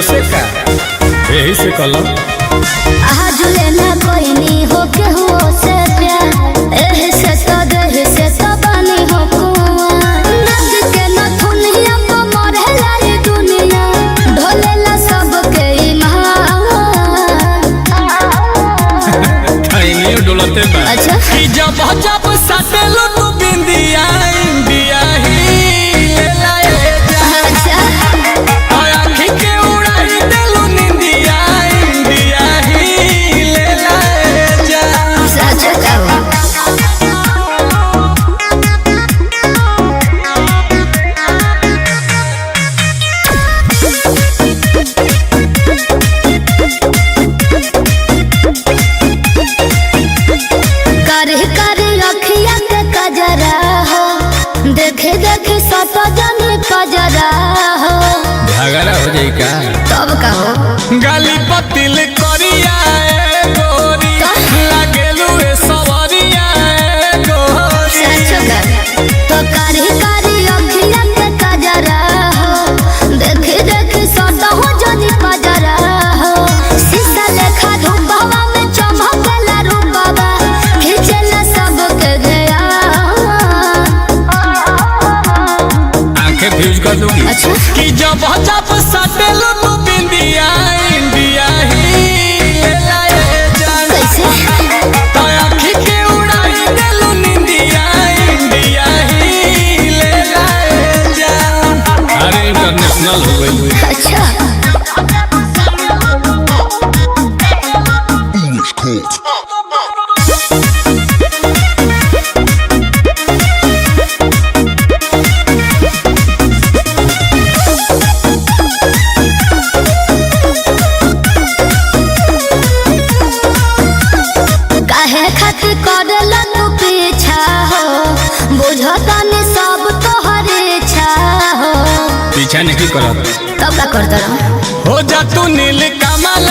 से का यही से कलो आज लेना कोई नहीं हो के हो से प्यार एही से तो देही से तो बनी हो कुआं नग के न दुनिया को मरे लाई दुनिया ढोलेला सबके ईमान टाइम डोलते बा अच्छा कि जब जब सटेलो तू बिंदिया इंडिया ही ले लाए अच्छा और आँखी के उड़ाई देलू निंदिया इंडिया ही ले लाए जा सच कहो करे करे अखिया के कजरा हो देखे देखे सत जन कजरा हो झगड़ा हो जाई का तब कहो गाली पतिल करिया ए गोरी लागेलू ए सवरिया ए गोरी सच कर तो करे करे अखिया के कजरा हो देखे देखे सत हो जन कजरा हो शीशा लेखा धूपवा में चमकला रूपवा खिंचला सबके गया आंखें फ्यूज कर दूंगी अच्छा कि जब जब सटेलो तू बिंदिया इंडिया ही ले लाए जान कैसे तो आँखी के उड़ाई देलू निंदिया इंडिया ही ले लाए जान अरे इंटरनेशनल हो गई अच्छा काहे खातिर करला तू पीछा हो बुझता ने सब तोहरे इच्छा हो पीछा नहीं करत तब का करता रहो हो जा तू नील कमल